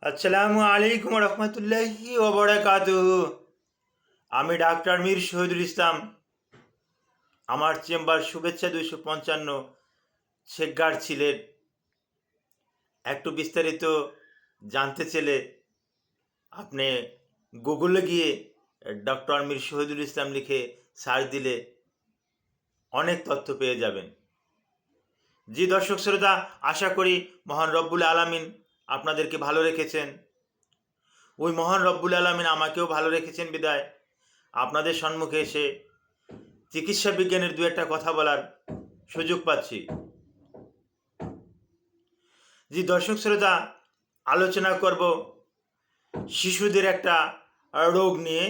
আসসালামু আলাইকুম রহমতুল্লাহি ওয়া বারাকাতুহু। আমি ডাক্তার মীর শহীদুল ইসলাম। আমার চেম্বার শুভেচ্ছা 255 শেখগার ছিলেন। একটু বিস্তারিত জানতে চাইলে আপনি গুগলে গিয়ে ডক্টর মীর শহীদুল ইসলাম লিখে সার্চ দিলে অনেক তথ্য পেয়ে যাবেন। জি দর্শক শ্রোতা, আশা করি মহান রব্বুল আলামিন আপনাদেরকে ভালো রেখেছেন। ওই মহান রব্বুল আলামিন আমাকেও ভালো রেখেছেন বিদায় আপনাদের সম্মুখে এসে চিকিৎসা বিজ্ঞানের দু একটা কথা বলার সুযোগ পাচ্ছি। জি দর্শক শ্রোতা, আলোচনা করব শিশুদের একটা রোগ নিয়ে।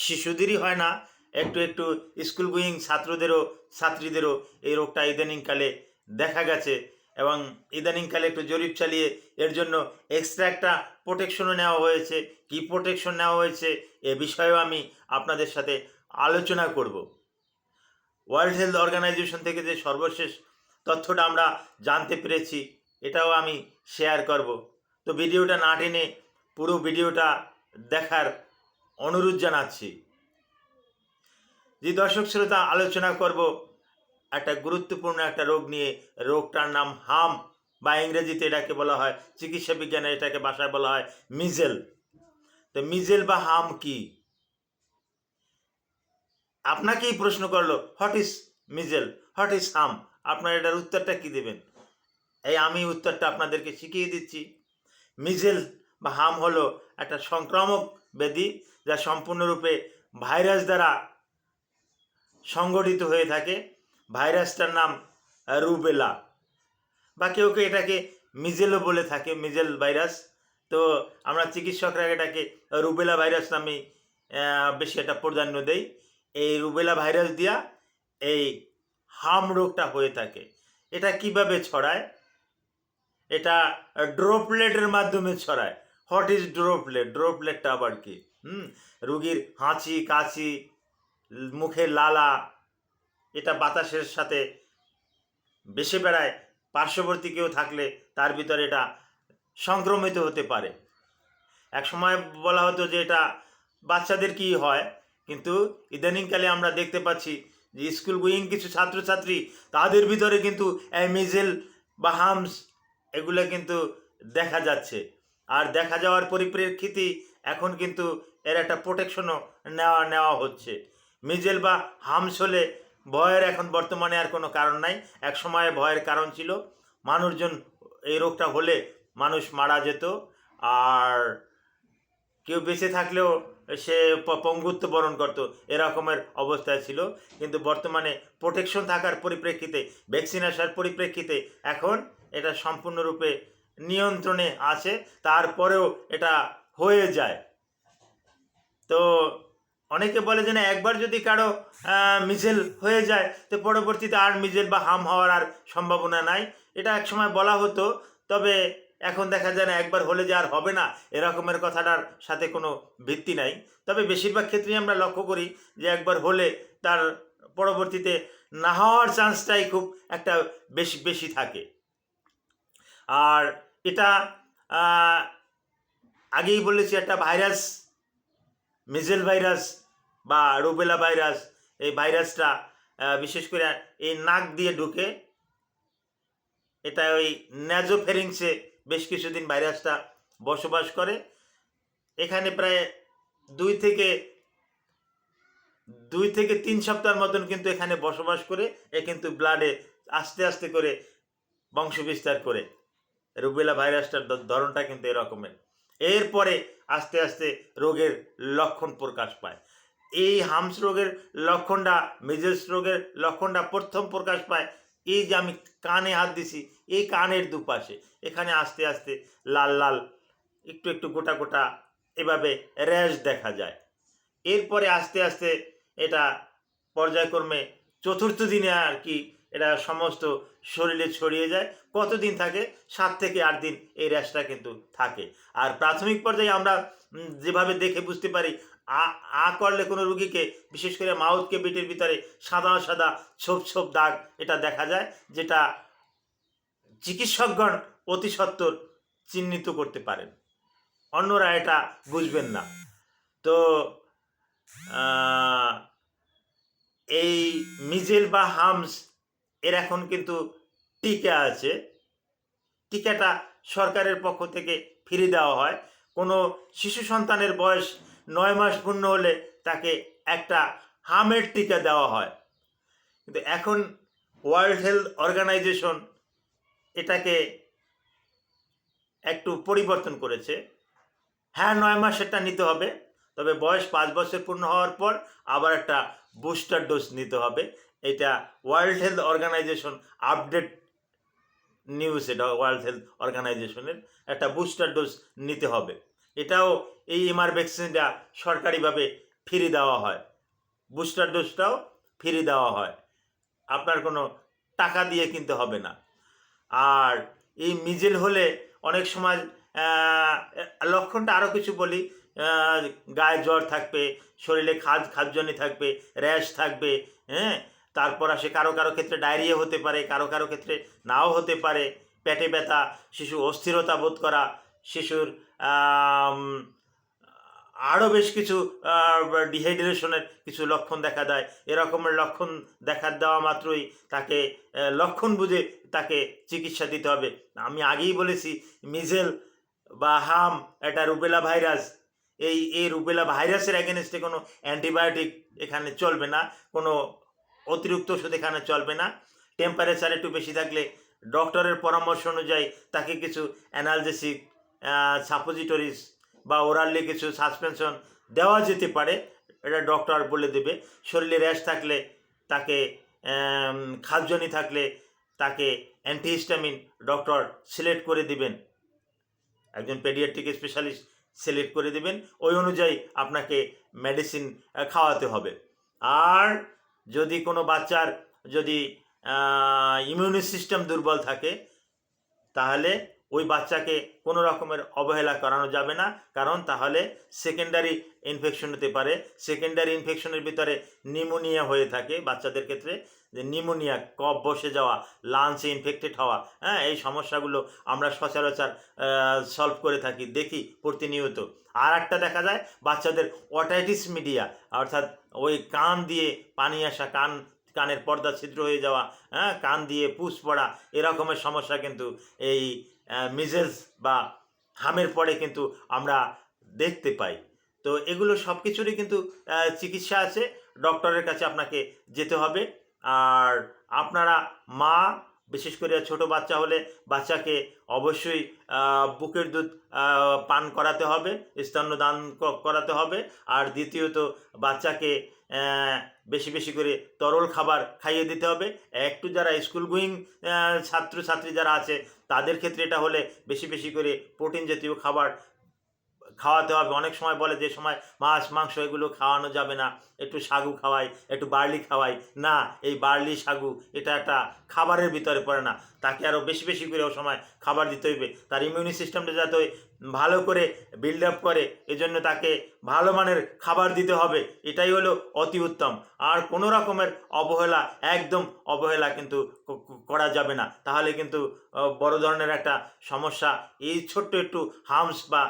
শিশুদেরই হয় না, একটু একটু স্কুল গোয়িং ছাত্রীদেরও এই রোগটা ইদানিংকালে দেখা গেছে, এবং ইদানিংকালে একটু জরিপ চালিয়ে এর জন্য এক্সট্রা একটা প্রোটেকশনও নেওয়া হয়েছে। কি প্রোটেকশন নেওয়া হয়েছে এ বিষয়েও আমি আপনাদের সাথে আলোচনা করব। ওয়ার্ল্ড হেলথ অর্গানাইজেশন থেকে যে সর্বশেষ তথ্যটা আমরা জানতে পেরেছি, এটাও আমি শেয়ার করব। তো ভিডিওটা না টেনে পুরো ভিডিওটা দেখার অনুরোধ জানাচ্ছি। যে দর্শক শ্রোতা, আলোচনা করব একটা গুরুত্বপূর্ণ একটা রোগ নিয়ে। রোগটার নাম হাম, বা ইংরেজিতে এটাকে বলা হয়, চিকিৎসা বিজ্ঞানে এটাকে ভাষায় বলা হয় মিজেল। তো মিজেল বা হাম কি? আপনাকেই প্রশ্ন করলো, হোয়াট ইজ মিজেল, হোয়াট ইজ হাম? আপনার এটার উত্তরটা কি দেবেন? এই আমি উত্তরটা আপনাদেরকে শিখিয়ে দিচ্ছি। মিজেল বা হাম হলো একটা সংক্রামক ব্যাধি, যা সম্পূর্ণরূপে ভাইরাস দ্বারা সংগঠিত হয়ে থাকে। ভাইরাসটার নাম রুবেলা, বা কেউ কেউ এটাকে মিজেলও বলে থাকে, মিজেল ভাইরাস। তো আমরা চিকিৎসকরা এটাকে রুবেলা ভাইরাস নামে বেশি এটা প্রাধান্য দেই। এই রুবেলা ভাইরাস দিয়া এই হাম রোগটা হয়ে থাকে। এটা কিভাবে ছড়ায়? এটা ড্রপলেটের মাধ্যমে ছড়ায়। What is droplet? ড্রপলেটটা আবার কি? রুগীর হাঁচি, কাশি, মুখের লালা, এটা বাতাসের সাথে বেশি বেড়ায়। পার্শ্ববর্তী কেউ থাকলে তার ভিতরে এটা সংক্রমিত হতে পারে। এক সময় বলা হতো যে এটা বাচ্চাদের কি হয়, কিন্তু ইদানিংকালে আমরা দেখতে পাচ্ছি যে স্কুল গোয়িং কিছু ছাত্রছাত্রী, তাদের ভিতরে কিন্তু মিজেল বা হামস এগুলো কিন্তু দেখা যাচ্ছে। আর দেখা যাওয়ার পরিপ্রেক্ষিতে এখন কিন্তু এর একটা প্রোটেকশনও নেওয়া হচ্ছে। মিজেল বা হামস হলে ভয়ের এখন বর্তমানে আর কোনো কারণ নাই। এক সময় ভয়ের কারণ ছিল। মানুষজন এই রোগটা হলে মানুষ মারা যেত, আর কেউ বেঁচে থাকলেও সে পঙ্গুত্ব বরণ করতো, এরকমের অবস্থায় ছিল। কিন্তু বর্তমানে প্রোটেকশন থাকার পরিপ্রেক্ষিতে, ভ্যাকসিন আসার পরিপ্রেক্ষিতে এখন এটা সম্পূর্ণরূপে নিয়ন্ত্রণে আছে। তারপরেও এটা হয়ে যায়। তো অনেকে বলে যে না, একবার যদি কারো মিজেল হয়ে যায় তো পরবর্তীতে আর মিজেল বা হাম হওয়ার আর সম্ভাবনা নাই। এটা এক সময় বলা হতো, তবে এখন দেখা যায় না একবার হলে যে আর হবে না, এরকমের কথাটার সাথে কোনো ভিত্তি নাই। তবে বেশিরভাগ ক্ষেত্রেই আমরা লক্ষ্য করি যে একবার হলে তার পরবর্তীতে না হওয়ার চান্সটাই খুব একটা বেশি বেশি থাকে। আর এটা আগেই বলেছি, একটা ভাইরাস, মিজেল ভাইরাস বা রুবেলা ভাইরাস। এই ভাইরাসটা বিশেষ করে এই নাক দিয়ে ঢুকে। এটা ওই ন্যাজোফেরিংসে বেশ কিছুদিন ভাইরাসটা বসবাস করে। এখানে প্রায় দুই থেকে 3 সপ্তাহের মতন কিন্তু এখানে বসবাস করে। এ কিন্তু ব্লাডে আস্তে আস্তে করে বংশ বিস্তার করে। রুবেলা ভাইরাসটার ধরনটা কিন্তু এরকমের। এরপরে আস্তে আস্তে রোগের লক্ষণ প্রকাশ পায়। এই হামস রোগের লক্ষণটা, মিজেলস রোগের লক্ষণটা প্রথম প্রকাশ পায় এই যে আমি কানে হাত দিছি, এই কানের দুপাশে এখানে আস্তে আস্তে লাল লাল, একটু একটু গোটা গোটা এভাবে র্যাশ দেখা যায়। এরপরে আস্তে আস্তে এটা পর্যায়ক্রমে চতুর্থ দিনে আর কি এটা সমস্ত শরীরে ছড়িয়ে যায়। কতদিন থাকে? 7 থেকে 8 দিন এই র্যাশটা কিন্তু থাকে। আর প্রাথমিক পর্যায়ে আমরা যেভাবে দেখে বুঝতে পারি, আ করলে কোনো রুগীকে, বিশেষ করে মাউথ ক্যাভিটির ভিতরে সাদা সাদা ছোপ ছোপ দাগ এটা দেখা যায়, যেটা চিকিৎসকগণ অতি সত্বর চিহ্নিত করতে পারেন। অন্যরা এটা বুঝবেন না। তো আহ, এই মিজেল বা হামস এর এখন কিন্তু টিকা আছে। টিকাটা সরকারের পক্ষ থেকে ফ্রি দেওয়া হয়। কোনো শিশু সন্তানের বয়স 9 মাস পূর্ণ হলে তাকে একটা হামের টিকা দেওয়া হয়। কিন্তু এখন ওয়ার্ল্ড হেলথ অর্গানাইজেশন এটাকে একটু পরিবর্তন করেছে। হ্যাঁ, 9 মাস এটা নিতে হবে, তবে বয়স 5 বছর পূর্ণ হওয়ার পর আবার একটা বুস্টার ডোজ নিতে হবে। এটা world health organization update news, এটা ওয়ার্ল্ড হেলথ অর্গানাইজেশনের একটা বুস্টার ডোজ নিতে হবে। এটাও এই এমআর ভ্যাকসিনটা সরকারিভাবে ফ্রি দেওয়া হয়, বুস্টার ডোজটাও ফ্রি দেওয়া হয়, আপনার কোনো টাকা দিয়ে কিনতে হবে না। আর এই মিজেল হলে অনেক সময় লক্ষণটা আরও কিছু বলি, গায়ে জ্বর থাকবে, শরীরে খাঁজজনি থাকবে, র্যাশ থাকবে, হ্যাঁ, তারপর আসে কারো কারো ক্ষেত্রে ডায়রিয়া হতে পারে, কারো কারো ক্ষেত্রে নাও হতে পারে, পেটে ব্যথা, শিশু অস্থিরতা বোধ করা, শিশুর আরও বেশ কিছু ডিহাইড্রেশনের কিছু লক্ষণ দেখা দেয়। এরকমের লক্ষণ দেখা দেওয়া মাত্রই তাকে লক্ষণ বুঝে তাকে চিকিৎসা দিতে হবে। আমি আগেই বলেছি মিজেল বা হাম এটা রুবেলা ভাইরাস। এই রুবেলা ভাইরাসের অ্যাগেনস্টে কোনো অ্যান্টিবায়োটিক এখানে চলবে না, কোনো অতিরিক্ত ওষুধ এখানে চলবে না। টেম্পারেচার একটু বেশি থাকলে ডক্টরের পরামর্শ অনুযায়ী তাকে কিছু অ্যানালজেসিক, সাপোজিটরিস বা ওরালি কিছু সাসপেনশন দেওয়া যেতে পারে, এটা ডক্টর বলে দেবে। শরীরে র্যাশ থাকলে তাকে, খাঁজজনি থাকলে তাকে অ্যান্টিহিস্টামিন ডক্টর সিলেক্ট করে দিবেন, একজন পেডিয়াট্রিক স্পেশালিস্ট সিলেক্ট করে দেবেন, ওই অনুযায়ী আপনাকে মেডিসিন খাওয়াতে হবে। আর যদি কোনো বাচ্চার যদি ইমিউনি সিস্টেম দুর্বল থাকে তাহলে ওই বাচ্চাকে কোনো রকমের অবহেলা করানো যাবে না, কারণ তাহলে সেকেন্ডারি ইনফেকশন হতে পারে। সেকেন্ডারি ইনফেকশনের ভিতরে নিউমোনিয়া হয়ে থাকে বাচ্চাদের ক্ষেত্রে, যে নিউমোনিয়া, কফ বসে যাওয়া, লাংসে ইনফেক্টেড হওয়া, হ্যাঁ, এই সমস্যাগুলো আমরা সচরাচর সলভ করে থাকি, দেখি প্রতিনিয়ত। আর একটা দেখা যায় বাচ্চাদের অটাইটিস মিডিয়া, অর্থাৎ ওই কান দিয়ে পানি আসা, কানের পর্দা ছিদ্র হয়ে যাওয়া, হ্যাঁ, কান দিয়ে পুষ পড়া, এরকমের সমস্যা কিন্তু এই মিজেলস বা হামের পরে কিন্তু আমরা দেখতে পাই। তো এগুলো সব কিছুরই কিন্তু চিকিৎসা আছে, ডক্টরের কাছে আপনাকে যেতে হবে। আর আপনারা মা, বিশেষ করে ছোট বাচ্চা হলে বাচ্চাকে অবশ্যই বুকের দুধ পান করাতে হবে, স্তন্যদান করাতে হবে। আর দ্বিতীয়ত বাচ্চাকে বেশি বেশি করে তরল খাবার খাইয়ে দিতে হবে। একটু যারা স্কুল গোয়িং ছাত্রছাত্রী যারা আছে তাদের ক্ষেত্রে এটা হলে বেশি বেশি করে প্রোটিন জাতীয় খাবার খাওয়াতে হবে। অনেক সময় বলে যে সময় মাছ মাংস এগুলো খাওয়ানো যাবে না, একটু সাগু খাওয়াই, একটু বার্লি খাওয়াই। না, এই বার্লি সাগু এটা একটা খাবারের ভিতরে পড়ে না, তাকে আরও বেশি বেশি করে ও সময় খাবার দিতে হইবে। তার ইমিউনি সিস্টেমটা যাতে ভালো করে বিল্ড আপ করে, এজন্য তাকে ভালো মানের খাবার দিতে হবে, এটাই হলো অতি উত্তম। আর কোনো রকমের অবহেলা, একদম অবহেলা কিন্তু করা যাবে না, তাহলে কিন্তু বড় ধরনের একটা সমস্যা এই ছোট্ট একটু হামস বা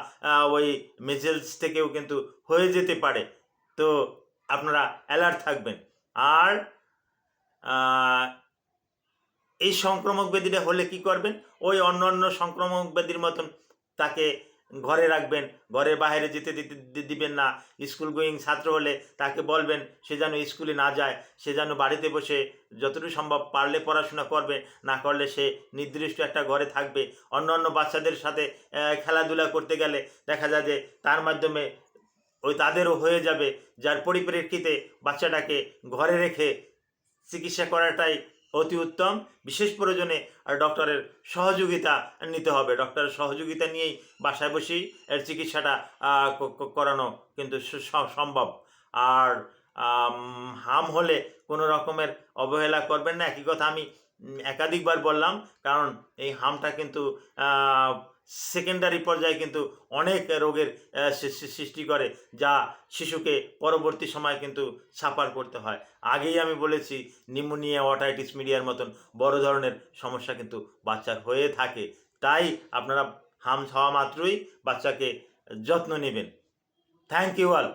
ওই মেজেলস থেকেও কিন্তু হয়ে যেতে পারে। তো আপনারা অ্যালার্ট থাকবেন। আর এই সংক্রামক ব্যাধিটা হলে কি করবেন, ওই অন্য অন্য সংক্রামক ব্যাধির মতন তাকে ঘরে রাখবেন, ঘরের বাইরে যেতে দিবেন না। স্কুল গোয়িং ছাত্র হলে তাকে বলবেন সে যেন স্কুলে না যায়, সে যেন বাড়িতে বসে যতটুকু সম্ভব পারলে পড়াশোনা করবে, না করলে সে নির্দিষ্ট একটা ঘরে থাকবে। অন্য অন্য বাচ্চাদের সাথে খেলাধুলা করতে গেলে দেখা যায় যে তার মাধ্যমে ওই তাদেরও হয়ে যাবে, যার পরিপ্রেক্ষিতে বাচ্চাটাকে ঘরে রেখে চিকিৎসা করাটাই অতি উত্তম। বিশেষ প্রয়োজনে আর ডক্টরের সহযোগিতা নিতে হবে, ডক্টরের সহযোগিতা নিয়েই বাসায় বসেই এর চিকিৎসাটা করানো কিন্তু সম্ভব। আর হাম হলে কোনো রকমের অবহেলা করবেন না, একই কথা আমি একাধিকবার বললাম, কারণ এই হামটা কিন্তু সেকেন্ডারি পর্যায়ে কিন্তু অনেক রোগের সৃষ্টি করে, যা শিশুকে পরবর্তী সময় কিন্তু সাফার করতে হয়। আগেই আমি বলেছি নিউমোনিয়া, অটাইটিস মিডিয়ার মতন বড় ধরনের সমস্যা কিন্তু বাচ্চার হয়ে থাকে। তাই আপনারা হাম খাওয়া মাত্রই বাচ্চাকে যত্ন নেবেন। Thank you all.